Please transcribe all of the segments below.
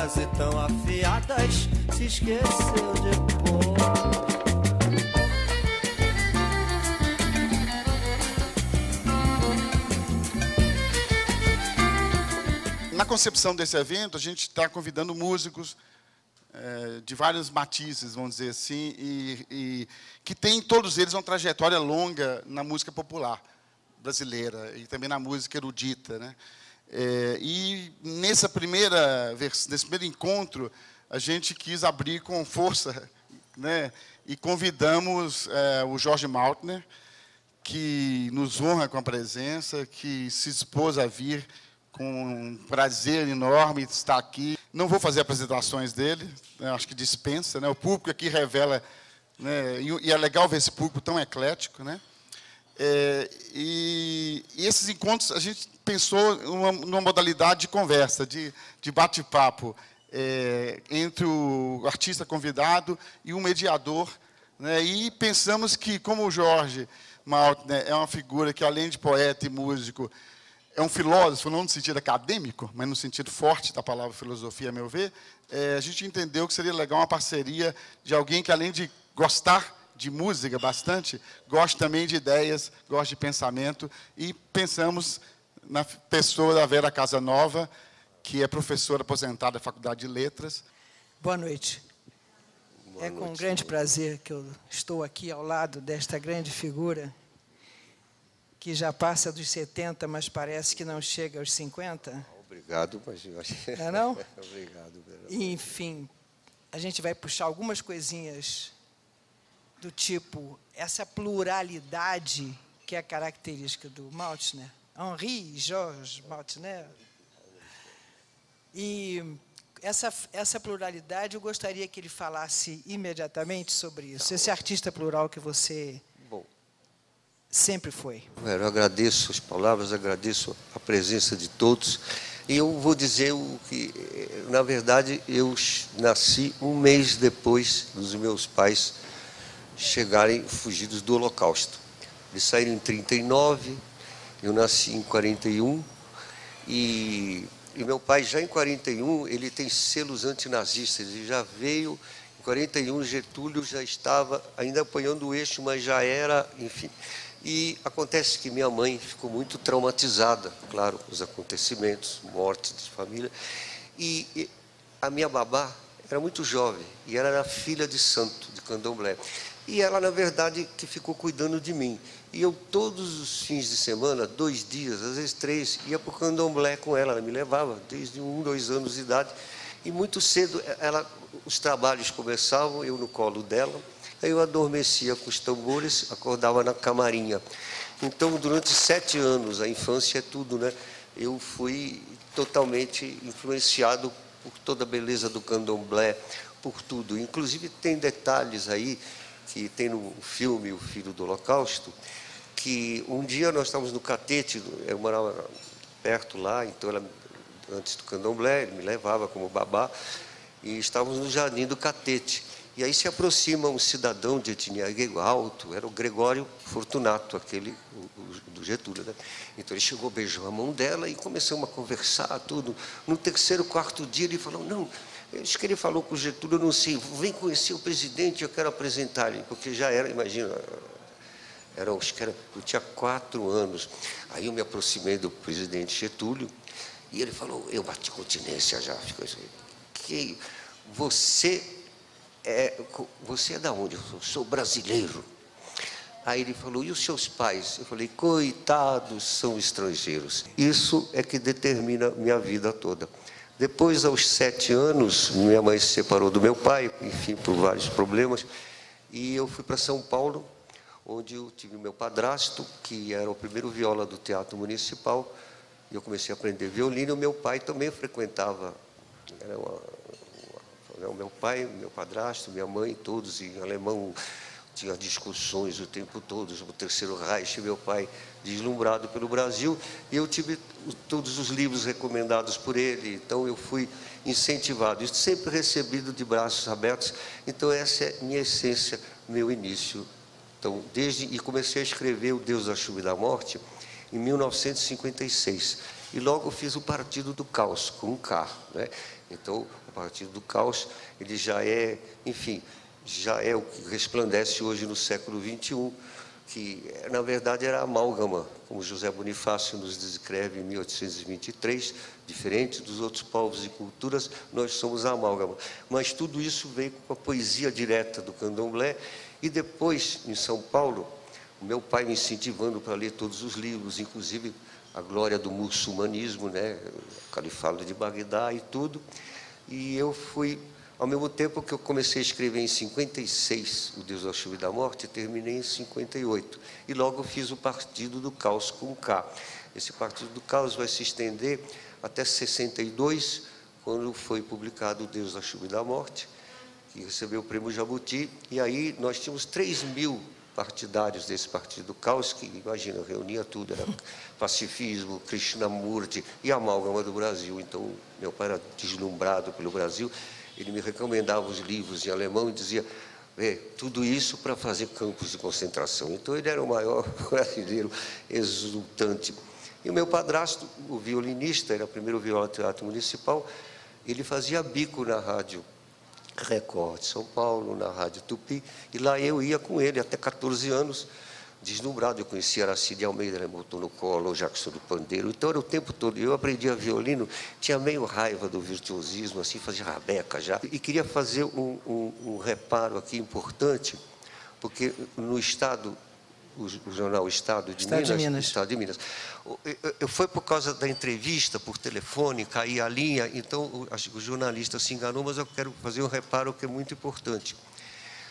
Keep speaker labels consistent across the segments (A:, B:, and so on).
A: frase tão afiadas se esqueceu de pôr.
B: Na concepção desse evento, a gente está convidando músicos de vários matizes, vamos dizer assim, e que tem todos eles uma trajetória longa na música popular brasileira e também na música erudita, né? E nesse primeiro encontro, a gente quis abrir com força, né? E convidamos o Jorge Maltner, que nos honra com a presença, que se dispôs a vir com um prazer enorme estar aqui. Não vou fazer apresentações dele, né, acho que dispensa, né? O público aqui revela, né, e é legal ver esse público tão eclético, né? E esses encontros, a gente pensou numa modalidade de conversa, de bate-papo, entre o artista convidado e o mediador, né? E pensamos que, como o Jorge Maltner é uma figura que, além de poeta e músico, é um filósofo, não no sentido acadêmico, mas no sentido forte da palavra filosofia, a meu ver, a gente entendeu que seria legal uma parceria de alguém que, além de gostar de música bastante, gosta também de ideias, gosta de pensamento, e pensamos na pessoa da Vera Casanova, que é professora aposentada da Faculdade de Letras.
C: Boa noite. É com grande prazer que eu estou aqui ao lado desta grande figura, que já passa dos 70, mas parece que não chega aos 50.
D: Obrigado, mas eu acho que...
C: Não é não?
D: Obrigado.
C: Enfim, a gente vai puxar algumas coisinhas do tipo, essa pluralidade que é a característica do Maltner, Henri Georges Maltner. E essa pluralidade, eu gostaria que ele falasse imediatamente sobre isso. Esse artista plural que você sempre foi.
D: Eu agradeço as palavras, agradeço a presença de todos. E eu vou dizer o que, na verdade, eu nasci um mês depois dos meus pais chegarem fugidos do Holocausto. Eles saíram em 39, eu nasci em 41, e meu pai, já em 41, ele tem selos antinazistas, ele já veio, em 41, Getúlio já estava ainda apoiando o eixo, mas já era, enfim. E acontece que minha mãe ficou muito traumatizada, claro, os acontecimentos, morte de família, e a minha babá era muito jovem, e ela era filha de santo, de candomblé. E ela, na verdade, que ficou cuidando de mim. E eu, todos os fins de semana, 2 dias, às vezes 3, ia para o candomblé com ela. Ela me levava desde 1, 2 anos de idade. E muito cedo, os trabalhos começavam, eu no colo dela. Aí eu adormecia com os tambores, acordava na camarinha. Então, durante 7 anos, a infância é tudo, né? Eu fui totalmente influenciado por toda a beleza do candomblé, por tudo. Inclusive, tem detalhes aí, que tem no filme O Filho do Holocausto, que um dia nós estávamos no Catete, eu morava perto lá, então ela, antes do candomblé, ele me levava como babá, e estávamos no Jardim do Catete. E aí se aproxima um cidadão de etnia alto, era o Gregório Fortunato, aquele do Getúlio, né? Então ele chegou, beijou a mão dela e começamos a conversar, tudo. No 3º, 4º dia ele falou, não, acho que ele falou com o Getúlio, eu não sei, vem conhecer o presidente, eu quero apresentar ele, porque já era, imagina, eu tinha 4 anos. Aí eu me aproximei do presidente Getúlio e ele falou, eu bati continência já, ficou isso aí, que você é da onde? Eu sou brasileiro. Aí ele falou, e os seus pais? Eu falei, coitados, são estrangeiros. Isso é que determina minha vida toda. Depois, aos 7 anos, minha mãe se separou do meu pai, enfim, por vários problemas, e eu fui para São Paulo, onde eu tive meu padrasto, que era o primeiro viola do Teatro Municipal, e eu comecei a aprender violino, e o meu pai também frequentava, o meu pai, meu padrasto, minha mãe, todos em alemão, tinha discussões o tempo todo sobre o Terceiro Reich, meu pai deslumbrado pelo Brasil, e eu tive todos os livros recomendados por ele, então eu fui incentivado, isso sempre recebido de braços abertos, então essa é minha essência, meu início. Então, e comecei a escrever O Deus da Chuva e da Morte em 1956, e logo fiz o Partido do Caos, com um K, né? Então, o Partido do Caos, ele já é, enfim, já é o que resplandece hoje no século XXI, que, na verdade, era a amálgama, como José Bonifácio nos descreve em 1823, diferente dos outros povos e culturas, nós somos a amálgama. Mas tudo isso veio com a poesia direta do candomblé, e depois, em São Paulo, o meu pai me incentivando para ler todos os livros, inclusive a glória do muçulmanismo, né, o Califado de Bagdá e tudo, e eu fui... Ao mesmo tempo que eu comecei a escrever em 56, O Deus da Chuva e da Morte, terminei em 58. E logo fiz o Partido do Caos com K. Esse Partido do Caos vai se estender até 62, quando foi publicado O Deus da Chuva e da Morte, que recebeu o prêmio Jabuti. E aí nós tínhamos 3.000 partidários desse Partido do Caos, que, imagina, reunia tudo, era pacifismo, Krishnamurti e a amálgama do Brasil. Então, meu pai era deslumbrado pelo Brasil. Ele me recomendava os livros em alemão e dizia, tudo isso para fazer campos de concentração. Então, ele era o maior brasileiro exultante. E o meu padrasto, o violinista, era o primeiro viola do Teatro Municipal, ele fazia bico na Rádio Record de São Paulo, na Rádio Tupi, e lá eu ia com ele até 14 anos, deslumbrado. Eu conhecia Aracide Almeida, ele botou no colo, o Jackson do Pandeiro. Então, era o tempo todo. Eu aprendia violino, tinha meio raiva do virtuosismo, assim, fazia rabeca já. E queria fazer um reparo aqui importante, porque no Estado, o jornal Estado de Minas, foi por causa da entrevista por telefone, caía a linha, então o jornalista se enganou, mas eu quero fazer um reparo que é muito importante.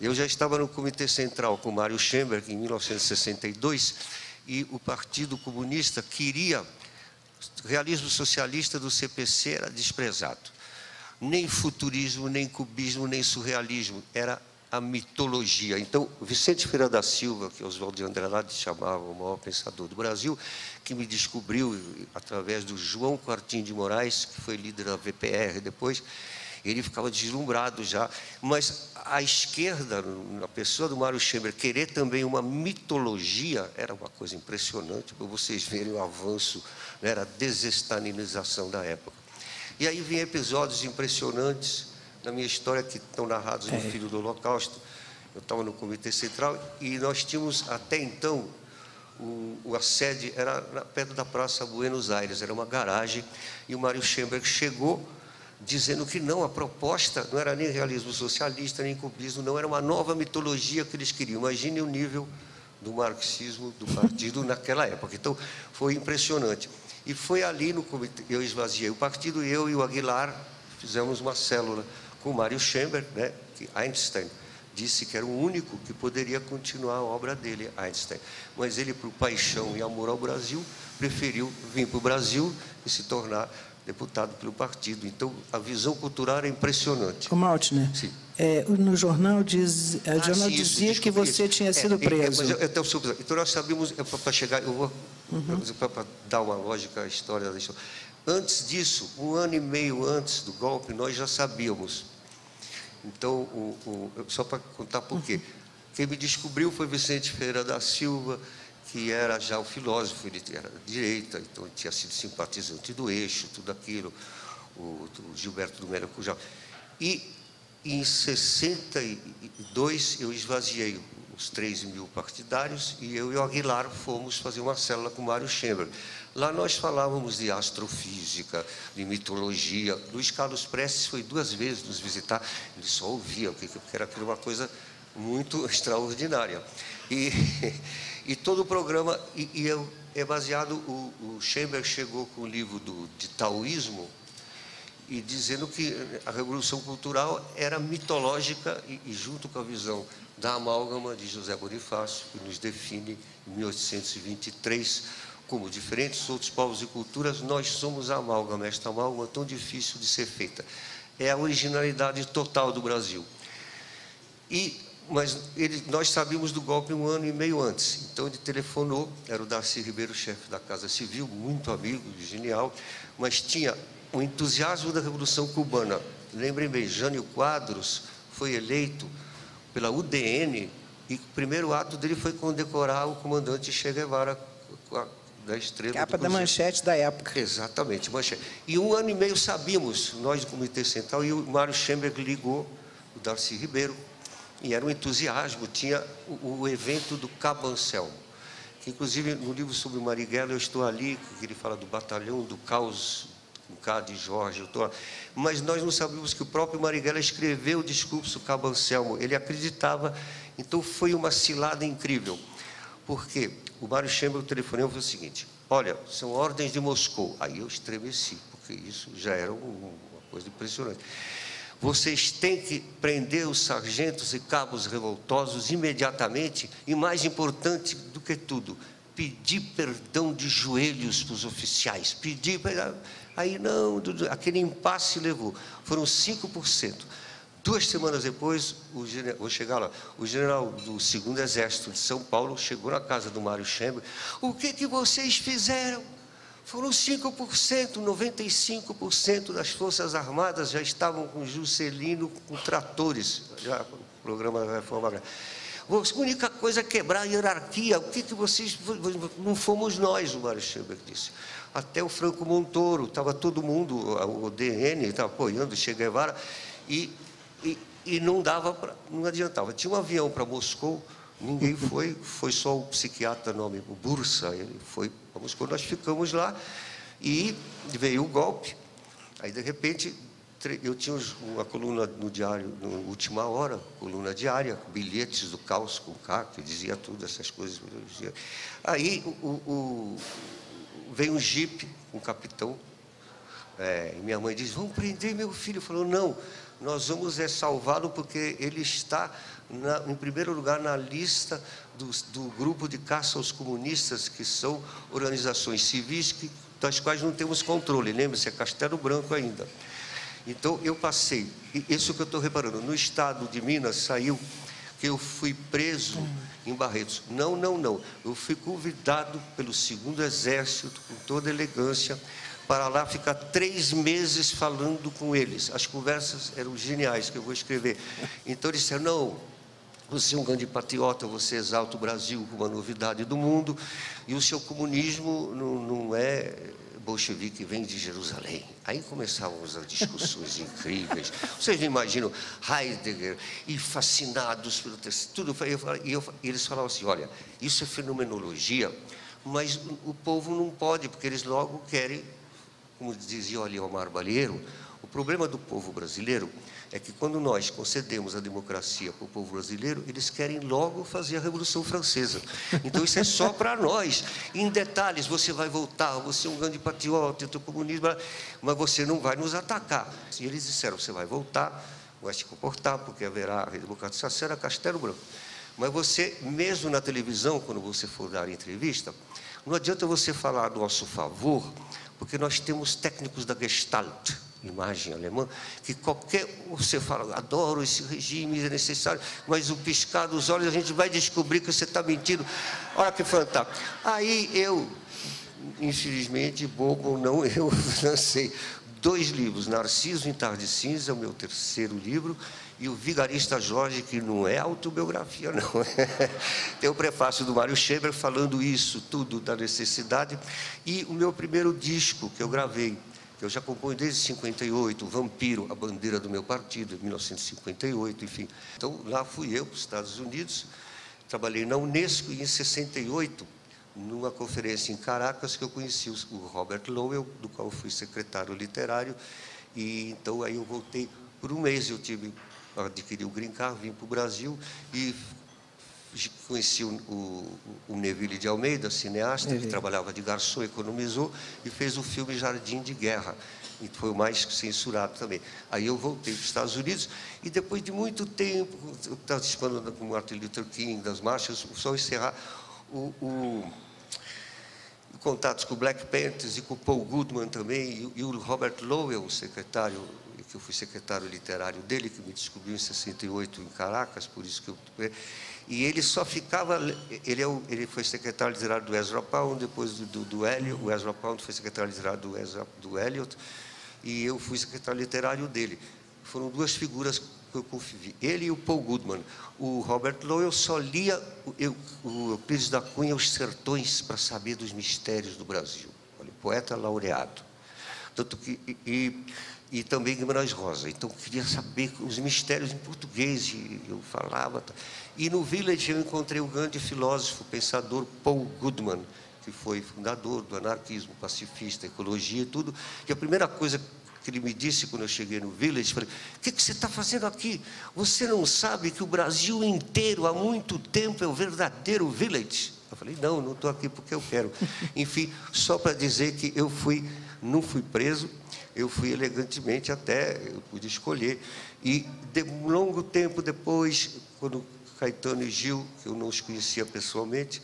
D: Eu já estava no Comitê Central com Mário Schemberg em 1962 e o Partido Comunista queria, o realismo socialista do CPC era desprezado. Nem futurismo, nem cubismo, nem surrealismo, era a mitologia. Então, Vicente Ferreira da Silva, que Oswaldo de Andrade chamava o maior pensador do Brasil, que me descobriu através do João Quartim de Moraes, que foi líder da VPR depois, ele ficava deslumbrado já, mas a esquerda, na pessoa do Mário Schemberg, querer também uma mitologia, era uma coisa impressionante, para vocês verem o avanço, né, era a desestalinização da época. E aí vem episódios impressionantes na minha história, que estão narrados no Filho do Holocausto. Eu estava no Comitê Central, e nós tínhamos, até então, a sede era perto da Praça Buenos Aires, era uma garagem, e o Mário Schemberg chegou, dizendo que não, a proposta não era nem realismo socialista, nem cubismo, não, era uma nova mitologia que eles queriam. Imagine o nível do marxismo do partido naquela época. Então, foi impressionante. E foi ali no comitê, eu esvaziei o partido, eu e o Aguilar fizemos uma célula com o Mário Schemberg, né, que Einstein disse que era o único que poderia continuar a obra dele, Einstein. Mas ele, por paixão e amor ao Brasil, preferiu vir para o Brasil e se tornar deputado pelo partido. Então, a visão cultural é impressionante.
C: O Maltner, no jornal, dizia que você tinha sido preso.
D: Então, nós sabíamos, para chegar, eu vou, para dar uma lógica à história da história. Antes disso, 1 ano e meio antes do golpe, nós já sabíamos. Então, só para contar por quê. Quem me descobriu foi Vicente Ferreira da Silva, que era já o filósofo, ele era de direita, então ele tinha sido simpatizante do Eixo, tudo aquilo, o Gilberto do Melo Cujal. E em 62 eu esvaziei os 3.000 partidários e eu e o Aguilar fomos fazer uma célula com o Mário Schemberg. Lá nós falávamos de astrofísica, de mitologia. Luiz Carlos Prestes foi 2 vezes nos visitar, ele só ouvia, porque era uma coisa muito extraordinária. E todo o programa é baseado, o Schemberg chegou com o livro de taoísmo, e dizendo que a Revolução Cultural era mitológica e junto com a visão da amálgama de José Bonifácio, que nos define em 1823, como diferentes outros povos e culturas, nós somos a amálgama, esta amálgama tão difícil de ser feita. É a originalidade total do Brasil. Mas nós sabíamos do golpe 1 ano e meio antes. Então ele telefonou, era o Darcy Ribeiro, chefe da Casa Civil, muito amigo, genial, mas tinha o entusiasmo da Revolução Cubana. Lembrem bem, Jânio Quadros foi eleito pela UDN e o primeiro ato dele foi condecorar o comandante Che Guevara da Estrela
C: Capa
D: do
C: da
D: Cruzeiro.
C: manchete da época.
D: Exatamente, manchete. E 1 ano e meio sabíamos, nós do Comitê Central, e o Mário Schemberg ligou, o Darcy Ribeiro, e era um entusiasmo, tinha o evento do Cabo Anselmo, que inclusive no livro sobre o Marighella eu estou ali, que ele fala do batalhão, do caos, do K de Jorge, eu estou lá. Mas nós não sabíamos que o próprio Marighella escreveu o discurso Cabo Anselmo, ele acreditava, então foi uma cilada incrível, porque o Mário Schemberg telefonou e falou o seguinte: olha, são ordens de Moscou. Aí eu estremeci, porque isso já era uma coisa impressionante. Vocês têm que prender os sargentos e cabos revoltosos imediatamente e, mais importante do que tudo, pedir perdão de joelhos para os oficiais. Pedir. Aí não, aquele impasse levou. Foram 5%. 2 semanas depois, vou chegar lá, o general do 2º Exército de São Paulo chegou na casa do Mário Schemberg. O que vocês fizeram? Foram 5%, 95% das Forças Armadas já estavam com Juscelino, com tratores, já o programa da Reforma Agrária. A única coisa é quebrar a hierarquia. O que vocês... Não fomos nós, o Mário Schemberg disse. Até o Franco Montoro, estava todo mundo, o DN estava apoiando o Che Guevara, e não dava para... Não adiantava. Tinha um avião para Moscou, ninguém foi só o psiquiatra, nome, o Bursa, ele foi para Moscou, nós ficamos lá, e veio o golpe. Aí, de repente, eu tinha uma coluna no diário, no Última Hora, coluna diária, bilhetes do caos com K, que dizia tudo, essas coisas. Aí veio um jipe, um capitão, e minha mãe disse: vamos prender meu filho. Falou: não, nós vamos salvá-lo porque ele está, em primeiro lugar, na lista do grupo de caça aos comunistas, que são organizações civis das quais não temos controle. Lembre-se, é Castelo Branco ainda. Então, eu passei, isso que eu estou reparando, no estado de Minas saiu que eu fui preso em Barretos. Não. Eu fui convidado pelo 2º Exército, com toda elegância, para lá ficar 3 meses falando com eles. As conversas eram geniais, que eu vou escrever. Então, eles disseram: não, você é um grande patriota, você exalta o Brasil como uma novidade do mundo, e o seu comunismo não é bolchevique, vem de Jerusalém. Aí começavam as discussões incríveis. Vocês não imaginam Heidegger e fascinados pelo texto, tudo. E eles falavam assim: olha, isso é fenomenologia, mas o povo não pode, porque eles logo querem, como dizia o Aliomar Balheiro, o problema do povo brasileiro é que quando nós concedemos a democracia para o povo brasileiro, eles querem logo fazer a Revolução Francesa. Então isso é só para nós. Em detalhes, você vai voltar, você é um grande patriota, o comunismo, mas você não vai nos atacar. E eles disseram: você vai voltar, vai se comportar, porque haverá a redemocratização, era Castelo Branco. Mas você, mesmo na televisão, quando você for dar entrevista, não adianta você falar a nosso favor, porque nós temos técnicos da Gestalt, imagem alemã, que você fala: adoro esse regime, é necessário, mas o piscar dos olhos a gente vai descobrir que você está mentindo. Olha que fantástico. Aí eu, infelizmente, bobo ou não, eu lancei 2 livros, Narciso em Tarde Cinza, o meu 3º livro, e o Vigarista Jorge, que não é autobiografia, não. Tem o prefácio do Mário Schemberg falando isso tudo, da necessidade, e o meu primeiro disco que eu gravei, que eu já componho desde 58, Vampiro, a bandeira do meu partido, em 1958, enfim. Então, lá fui eu, para os Estados Unidos, trabalhei na Unesco, e em 68, numa conferência em Caracas, que eu conheci o Robert Lowell, do qual eu fui secretário literário, e então aí eu voltei por 1 mês, eu adquiri o Green Card, vim para o Brasil, e conheci o Neville de Almeida, cineasta, que trabalhava de garçom, economizou, e fez o filme Jardim de Guerra, e foi o mais censurado também. Aí eu voltei para os Estados Unidos, e depois de muito tempo, eu estava participando com o Martin Luther King, das marchas, só encerrar contatos com o Black Panthers e com o Paul Goodman também, e o Robert Lowell, o secretário, que eu fui secretário literário dele, que me descobriu em 68 em Caracas, por isso que eu... E ele só ficava... Ele foi secretário literário do Ezra Pound, depois do Eliot. O Ezra Pound foi secretário literário do Eliot, e eu fui secretário literário dele. Foram 2 figuras que eu convivi. Ele e o Paul Goodman. O Robert Lowell só lia o Euclides da Cunha, Os Sertões, para saber dos mistérios do Brasil. Olha, poeta laureado. Tanto que, e também Guimarães Rosa. Então, eu queria saber os mistérios em português, e eu falava. E no Village eu encontrei o grande filósofo, pensador Paul Goodman, que foi fundador do anarquismo, pacifista, ecologia e tudo. E a primeira coisa que ele me disse quando eu cheguei no Village, falei, o que você está fazendo aqui? Você não sabe que o Brasil inteiro, há muito tempo, é o verdadeiro Village? Eu falei, não estou aqui porque eu quero. Enfim, só para dizer que eu não fui preso, eu fui elegantemente até, eu pude escolher. E de um longo tempo depois, quando Caetano e Gil, que eu não os conhecia pessoalmente,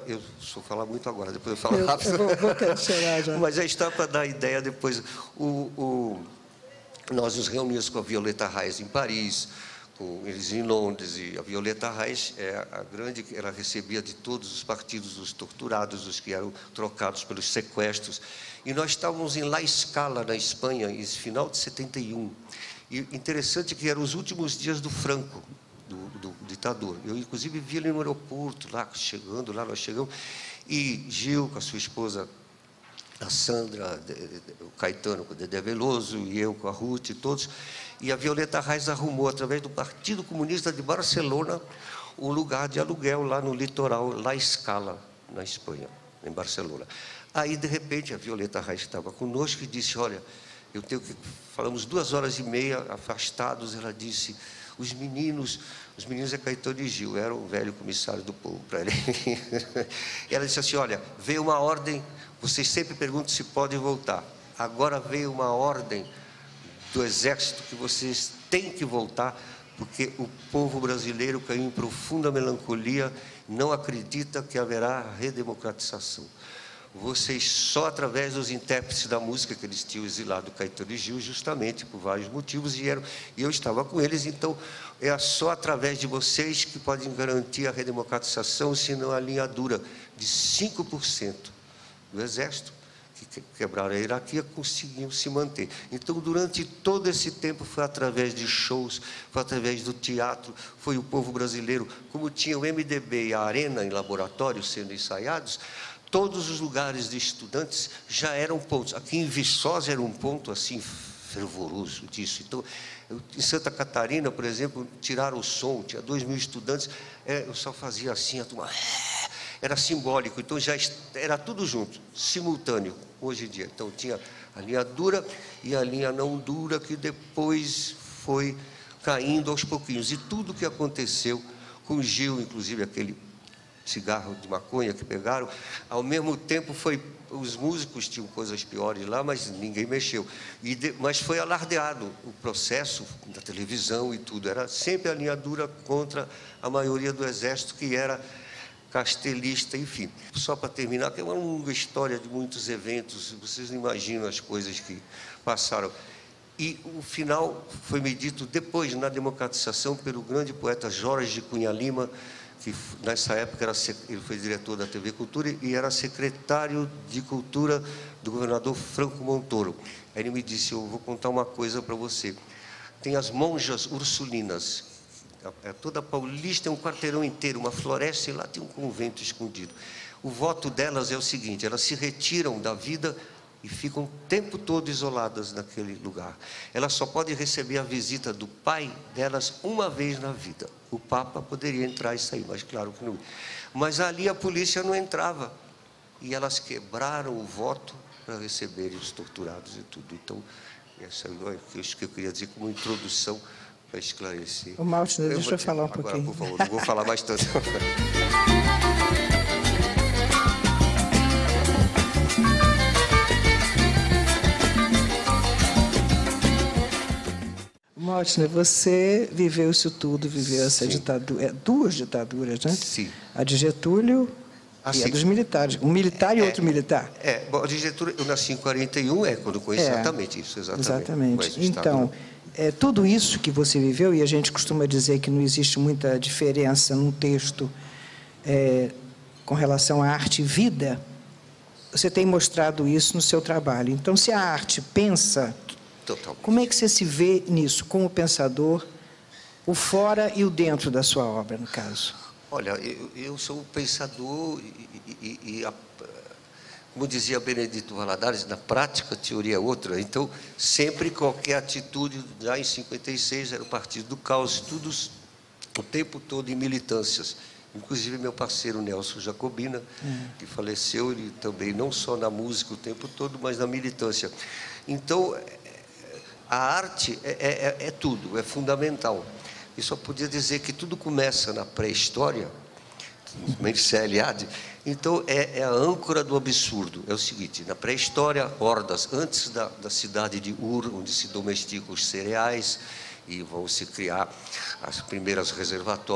D: eu só falar muito agora, depois eu falo rápido.
C: Eu vou cancelar já.
D: Mas já está para dar ideia depois. Nós nos reunimos com a Violeta Reis em Paris, com eles em Londres, e a Violeta Reis ela recebia de todos os partidos os torturados, os que eram trocados pelos sequestros. E nós estávamos em La Scala, na Espanha, em final de 71. E interessante que eram os últimos dias do Franco, do ditador. Eu, inclusive, vi ele no aeroporto, lá nós chegamos, e Gil, com a sua esposa, a Sandra, o Caetano com o Dedé Veloso, e eu com a Ruth, e todos. E a Violeta Reis arrumou, através do Partido Comunista de Barcelona, um lugar de aluguel lá no litoral, La Scala, na Espanha, em Barcelona. Aí, de repente, a Violeta Reis estava conosco e disse, olha, falamos 2h30 afastados, ela disse, os meninos é Caetano e Gil, era o velho comissário do povo para ele. Ela disse assim, olha, veio uma ordem, vocês sempre perguntam se podem voltar. Agora veio uma ordem do Exército que vocês têm que voltar, porque o povo brasileiro caiu em profunda melancolia, não acredita que haverá redemocratização. Vocês, só através dos intérpretes da música, que eles tinham exilado Caetano e Gil, justamente por vários motivos, e eu estava com eles, então é só através de vocês que podem garantir a redemocratização, senão a linha dura de 5% do Exército, que quebraram a hierarquia, conseguiam se manter. Então, durante todo esse tempo, foi através de shows, foi através do teatro, foi o povo brasileiro, como tinha o MDB e a Arena em laboratório sendo ensaiados, todos os lugares de estudantes já eram pontos. Aqui em Viçosa era um ponto assim fervoroso disso. Então, em Santa Catarina, por exemplo, tiraram o som, tinha 2.000 estudantes, eu só fazia assim, a turma, era simbólico. Então já era tudo junto, simultâneo, hoje em dia. Então tinha a linha dura e a linha não dura, que depois foi caindo aos pouquinhos. E tudo que aconteceu com o Gil, inclusive aquele cigarro de maconha que pegaram, ao mesmo tempo os músicos tinham coisas piores lá, mas ninguém mexeu. Mas foi alardeado o processo da televisão e tudo. Era sempre a linha dura contra a maioria do Exército, que era castelista, enfim. Só para terminar, que é uma longa história de muitos eventos, vocês não imaginam as coisas que passaram. E o final foi medido depois, na democratização, pelo grande poeta Jorge de Cunha Lima, que nessa época ele foi diretor da TV Cultura e era secretário de Cultura do governador Franco Montoro. Aí ele me disse, eu vou contar uma coisa para você. Tem as monjas ursulinas, toda Paulista é um quarteirão inteiro, uma floresta, e lá tem um convento escondido. O voto delas é o seguinte, elas se retiram da vida e ficam o tempo todo isoladas naquele lugar. Elas só podem receber a visita do pai delas uma vez na vida. O Papa poderia entrar e sair, mas claro que não. Mas ali a polícia não entrava. E elas quebraram o voto para receberem os torturados e tudo. Então, essa é isso que eu queria dizer como introdução para esclarecer.
C: O Maltner, deixa eu falar um pouquinho.
D: Agora, por favor, não vou falar mais tanto.
C: Maltner, você viveu isso tudo, viveu essa ditadura, duas ditaduras, né?
D: Sim.
C: A de Getúlio e a dos militares. Um militar e outro militar.
D: Bom, a de Getúlio, eu nasci em 41, quando eu conheci exatamente isso,
C: exatamente. Então, tudo isso que você viveu, e a gente costuma dizer que não existe muita diferença num texto com relação à arte e vida, você tem mostrado isso no seu trabalho. Então, se a arte pensa,
D: totalmente.
C: Como é que você se vê nisso, como pensador, O fora e o dentro da sua obra, no caso.
D: Olha, eu sou um pensador como dizia Benedito Valadares, na prática a teoria é outra. Então, sempre qualquer atitude, já em 56 era o Partido do Caos, estudos o tempo todo em militâncias. Inclusive meu parceiro Nelson Jacobina, que faleceu, ele também não só na música o tempo todo, mas na militância. Então, a arte é tudo, é fundamental. Eu só podia dizer que tudo começa na pré-história, Eliade. Então, é a âncora do absurdo. É o seguinte, na pré-história, hordas, antes da cidade de Ur, onde se domesticam os cereais, e vão se criar as primeiras reservatórios,